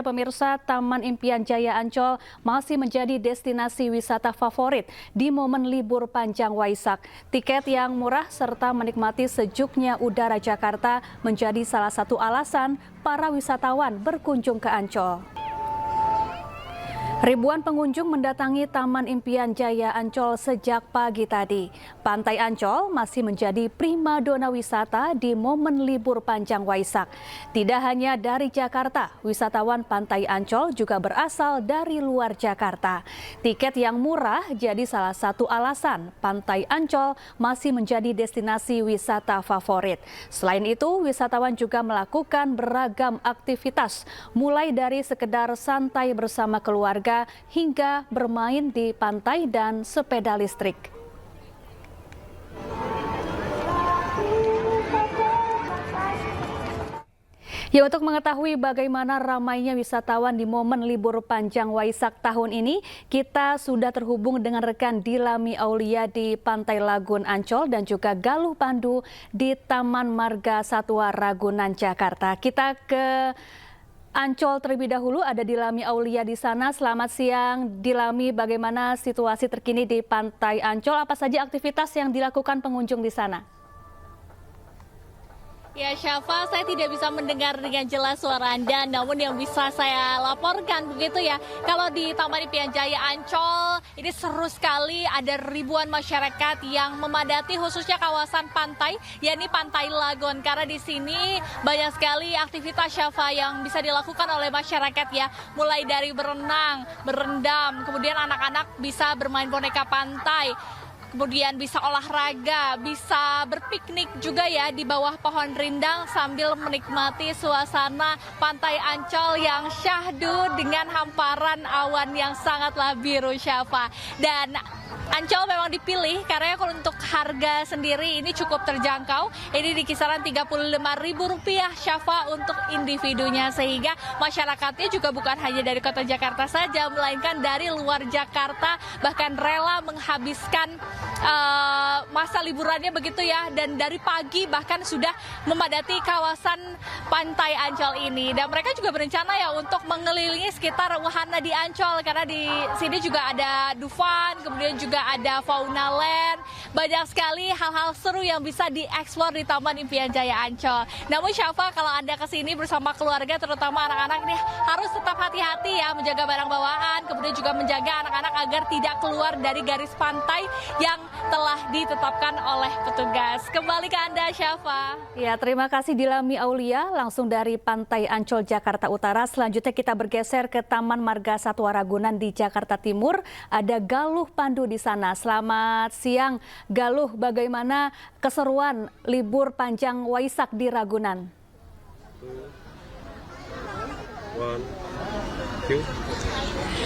pemirsa, Taman Impian Jaya Ancol masih menjadi destinasi wisata favorit di momen libur panjang Waisak. Tiket yang murah serta menikmati sejuknya udara Jakarta menjadi salah satu alasan para wisatawan berkunjung ke Ancol. Ribuan pengunjung mendatangi Taman Impian Jaya Ancol sejak pagi tadi. Pantai Ancol masih menjadi primadona wisata di momen libur panjang Waisak. Tidak hanya dari Jakarta, wisatawan Pantai Ancol juga berasal dari luar Jakarta. Tiket yang murah jadi salah satu alasan Pantai Ancol masih menjadi destinasi wisata favorit. Selain itu, wisatawan juga melakukan beragam aktivitas, mulai dari sekedar santai bersama keluarga hingga bermain di pantai dan sepeda listrik. Ya, untuk mengetahui bagaimana ramainya wisatawan di momen libur panjang Waisak tahun ini, kita sudah terhubung dengan rekan Dilami Aulia di Pantai Lagun Ancol dan juga Galuh Pandu di Taman Marga Satwa Ragunan, Jakarta. Kita ke Ancol terlebih dahulu, ada Dilami Aulia di sana. Selamat siang, Dilami. Bagaimana situasi terkini di Pantai Ancol? Apa saja aktivitas yang dilakukan pengunjung di sana? Ya, Syafa, saya tidak bisa mendengar dengan jelas suara Anda, namun yang bisa saya laporkan begitu ya, kalau di Taman Impian Jaya Ancol ini seru sekali, ada ribuan masyarakat yang memadati khususnya kawasan pantai, yakni Pantai Lagun, karena di sini banyak sekali aktivitas, Syafa, yang bisa dilakukan oleh masyarakat ya, mulai dari berenang, berendam, kemudian anak-anak bisa bermain boneka pantai, kemudian bisa olahraga, bisa berpiknik juga ya di bawah pohon rindang sambil menikmati suasana Pantai Ancol yang syahdu dengan hamparan awan yang sangatlah biru, Syafa. Dan Ancol memang dipilih karena untuk harga sendiri ini cukup terjangkau. Ini di kisaran Rp35.000, Syafa, untuk individunya, sehingga masyarakatnya juga bukan hanya dari kota Jakarta saja, melainkan dari luar Jakarta, bahkan rela menghabiskan masa liburannya begitu ya, dan dari pagi bahkan sudah memadati kawasan Pantai Ancol ini. Dan mereka juga berencana ya untuk mengelilingi sekitar wahana di Ancol, karena di sini juga ada Dufan, kemudian juga ada Fauna Land. Banyak sekali hal-hal seru yang bisa dieksplor di Taman Impian Jaya Ancol. Namun, Syafa, kalau Anda kesini bersama keluarga, terutama anak-anak nih, harus tetap hati-hati ya, menjaga barang bawaan, kemudian juga menjaga anak-anak agar tidak keluar dari garis pantai yang telah ditetapkan oleh petugas. Kembali ke Anda, Syafa. Ya, terima kasih Dilami Aulia langsung dari Pantai Ancol, Jakarta Utara. Selanjutnya kita bergeser ke Taman Marga Satwa Ragunan di Jakarta Timur. Ada Galuh Pandu di sana. Selamat siang, Galuh. Bagaimana keseruan libur panjang Waisak di Ragunan?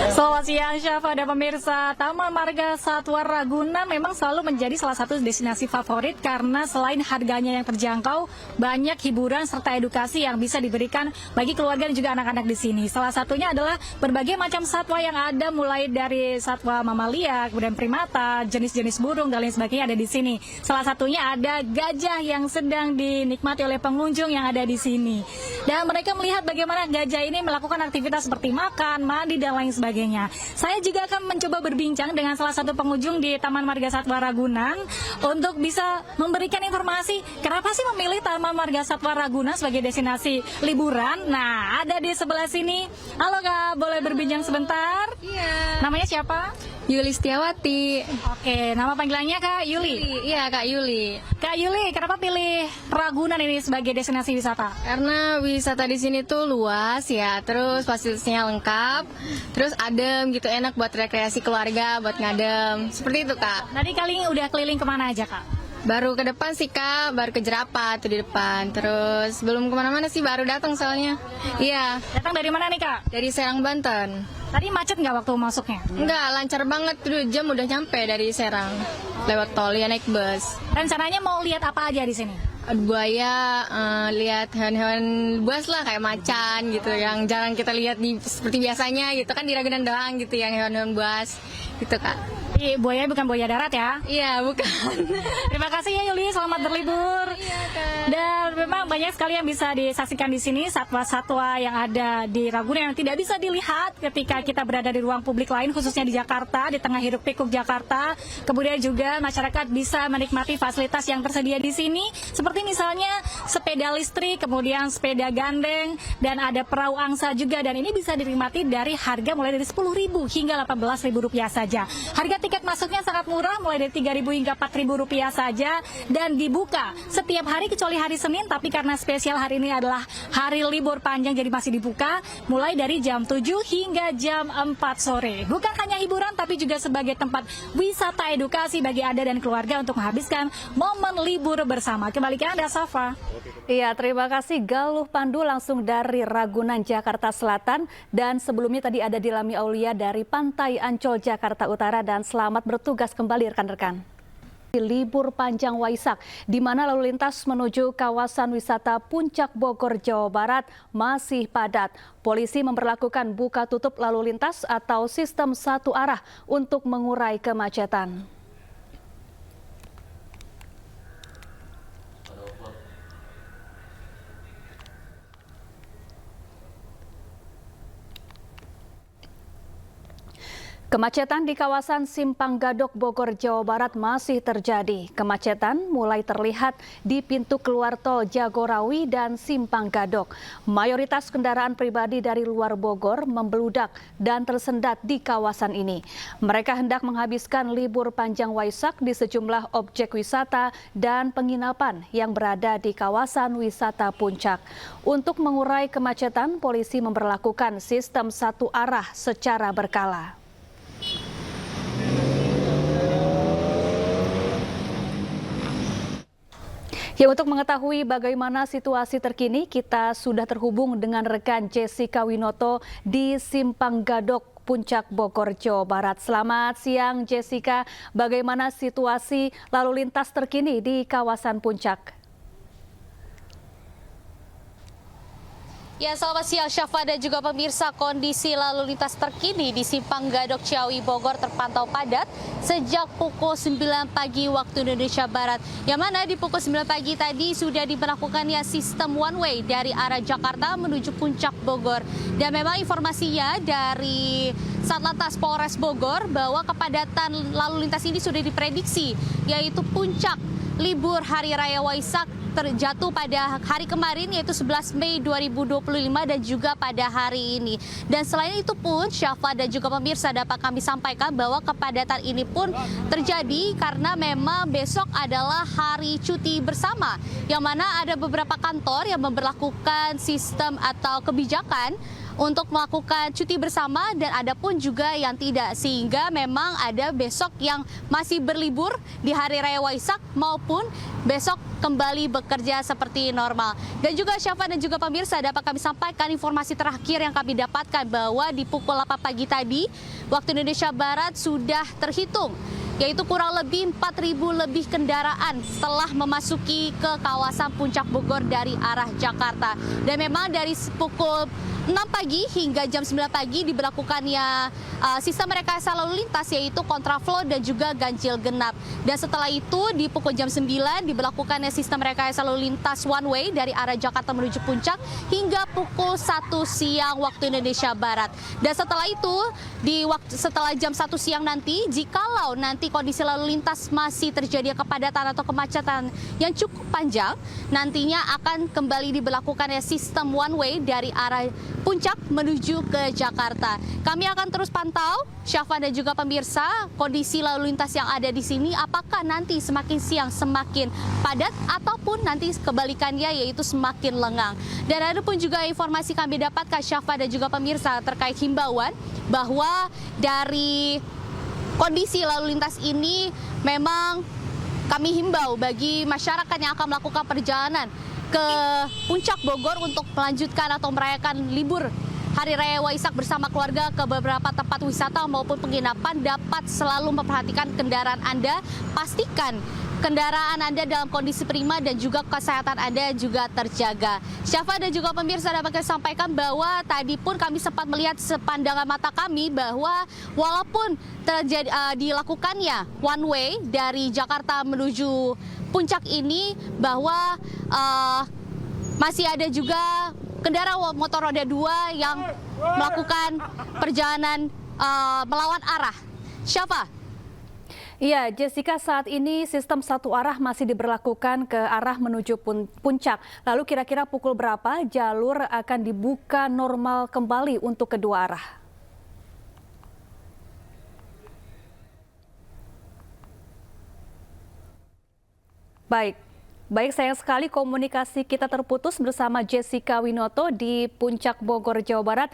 Selamat siang, Syafa dan pemirsa. Taman Marga Satwa Ragunan memang selalu menjadi salah satu destinasi favorit karena selain harganya yang terjangkau, banyak hiburan serta edukasi yang bisa diberikan bagi keluarga dan juga anak-anak di sini. Salah satunya adalah berbagai macam satwa yang ada, mulai dari satwa mamalia, kemudian primata, jenis-jenis burung dan lain sebagainya ada di sini. Salah satunya ada gajah yang sedang dinikmati oleh pengunjung yang ada di sini. Dan mereka melihat bagaimana gajah ini melakukan aktivitas seperti makan, mandi, dan lain sebagainya. Saya juga akan mencoba berbincang dengan salah satu pengunjung di Taman Marga Satwa Ragunan untuk bisa memberikan informasi kenapa sih memilih Taman Marga Satwa Ragunan sebagai destinasi liburan. Nah, ada di sebelah sini. Halo Kak, boleh berbincang sebentar? Iya. Namanya siapa? Yuli Setiawati. Oke, nama panggilannya Kak Yuli? Iya, Kak Yuli. Kak Yuli, kenapa pilih Ragunan ini sebagai destinasi wisata? Karena wisata di sini tuh luas ya, terus fasilitasnya lengkap, terus adem gitu, enak buat rekreasi keluarga, buat ngadem. Seperti itu, Kak. Tadi kali udah keliling kemana aja, Kak? Baru ke depan sih, Kak, baru ke Jerapah tuh di depan. Terus belum kemana-mana sih, baru datang soalnya. Iya. Datang dari mana nih, Kak? Dari Serang, Banten. Tadi macet nggak waktu masuknya? Enggak, lancar banget, 2 jam udah nyampe dari Serang. Lewat tol, ya naik bus. Rencananya mau lihat apa aja di sini? Buaya, lihat hewan-hewan buas lah, kayak macan gitu, yang jarang kita lihat seperti biasanya gitu kan, di Ragunan doang gitu yang hewan-hewan buas gitu, Kak. Tapi buaya bukan buaya darat ya? Iya, bukan. Terima kasih ya Yuli, selamat berlibur. Dan memang banyak sekali yang bisa disaksikan di sini, satwa-satwa yang ada di Ragunan yang tidak bisa dilihat ketika kita berada di ruang publik lain, khususnya di Jakarta, di tengah hiruk pikuk Jakarta. Kemudian juga masyarakat bisa menikmati fasilitas yang tersedia di sini, seperti misalnya sepeda listrik, kemudian sepeda gandeng, dan ada perahu angsa juga. Dan ini bisa dinikmati dari harga mulai dari Rp10.000 hingga Rp18.000 saja. Harga tiket masuknya sangat murah, mulai dari Rp3.000 hingga Rp4.000 saja, dan dibuka setiap hari kecuali hari Senin, tapi karena spesial hari ini adalah hari libur panjang jadi masih dibuka mulai dari jam 7 hingga jam 4 sore. Bukan hanya hiburan tapi juga sebagai tempat wisata edukasi bagi Anda dan keluarga untuk menghabiskan momen libur bersama. Kembali ke Anda, Safa. Iya, terima kasih Galuh Pandu langsung dari Ragunan, Jakarta Selatan. Dan sebelumnya tadi ada Dilami Aulia dari Pantai Ancol, Jakarta Utara. Dan selamat bertugas kembali rekan-rekan. Libur panjang Waisak, di mana lalu lintas menuju kawasan wisata Puncak Bogor, Jawa Barat masih padat. Polisi memberlakukan buka tutup lalu lintas atau sistem satu arah untuk mengurai kemacetan. Kemacetan di kawasan Simpang Gadok, Bogor, Jawa Barat masih terjadi. Kemacetan mulai terlihat di pintu keluar tol Jagorawi dan Simpang Gadok. Mayoritas kendaraan pribadi dari luar Bogor membeludak dan tersendat di kawasan ini. Mereka hendak menghabiskan libur panjang Waisak di sejumlah objek wisata dan penginapan yang berada di kawasan wisata Puncak. Untuk mengurai kemacetan, polisi memberlakukan sistem satu arah secara berkala. Ya, untuk mengetahui bagaimana situasi terkini, kita sudah terhubung dengan rekan Jessica Winoto di Simpang Gadok, Puncak Bogor, Jawa Barat. Selamat siang Jessica, bagaimana situasi lalu lintas terkini di kawasan Puncak? Ya, selamat siang Syafa dan juga pemirsa. Kondisi lalu lintas terkini di Simpang Gadok Ciawi Bogor terpantau padat sejak pukul 9 pagi waktu Indonesia Barat. Yang mana di pukul 9 pagi tadi sudah diberlakukannya sistem one way dari arah Jakarta menuju Puncak Bogor. Dan memang informasinya dari Satlantas Polres Bogor bahwa kepadatan lalu lintas ini sudah diprediksi, yaitu puncak libur Hari Raya Waisak terjatuh pada hari kemarin, yaitu 11 Mei 2025 dan juga pada hari ini. Dan selain itu pun Syafa dan juga pemirsa, dapat kami sampaikan bahwa kepadatan ini pun terjadi karena memang besok adalah hari cuti bersama, yang mana ada beberapa kantor yang memberlakukan sistem atau kebijakan untuk melakukan cuti bersama dan ada pun juga yang tidak, sehingga memang ada besok yang masih berlibur di Hari Raya Waisak maupun besok kembali bekerja seperti normal. Dan juga Syafa dan juga pemirsa, dapat kami sampaikan informasi terakhir yang kami dapatkan bahwa di pukul 8 pagi tadi waktu Indonesia Barat sudah terhitung, yaitu kurang lebih 4.000 lebih kendaraan setelah memasuki ke kawasan Puncak Bogor dari arah Jakarta. Dan memang dari pukul 6 pagi hingga jam 9 pagi diberlakukannya sistem rekayasa lalu lintas, yaitu kontraflow dan juga ganjil genap. Dan setelah itu di pukul jam 9 diberlakukannya sistem rekayasa lalu lintas one way dari arah Jakarta menuju Puncak hingga pukul 1 siang waktu Indonesia Barat. Dan setelah itu setelah jam 1 siang nanti, jikalau nanti kondisi lalu lintas masih terjadi kepadatan atau kemacetan yang cukup panjang, nantinya akan kembali diberlakukannya sistem one way dari arah Puncak menuju ke Jakarta. Kami akan terus pantau, Syafa dan juga pemirsa, kondisi lalu lintas yang ada di sini, apakah nanti semakin siang semakin padat ataupun nanti kebalikannya, yaitu semakin lengang. Dan ada pun juga informasi kami dapatkan, Syafa dan juga pemirsa, terkait himbauan bahwa dari kondisi lalu lintas ini memang kami himbau bagi masyarakat yang akan melakukan perjalanan ke Puncak Bogor untuk melanjutkan atau merayakan libur Hari Raya Waisak bersama keluarga ke beberapa tempat wisata maupun penginapan, dapat selalu memperhatikan kendaraan Anda. Pastikan kendaraan Anda dalam kondisi prima dan juga kesehatan Anda juga terjaga. Syafa dan juga pemirsa dapat kami sampaikan bahwa tadi pun kami sempat melihat sepandangan mata kami bahwa walaupun dilakukannya one way dari Jakarta menuju Puncak ini, bahwa masih ada juga kendaraan motor roda 2 yang melakukan perjalanan melawan arah. Syafa. Iya, Jessica, saat ini sistem satu arah masih diberlakukan ke arah menuju Puncak. Lalu kira-kira pukul berapa jalur akan dibuka normal kembali untuk kedua arah? Baik, sayang sekali komunikasi kita terputus bersama Jessica Winoto di Puncak Bogor, Jawa Barat.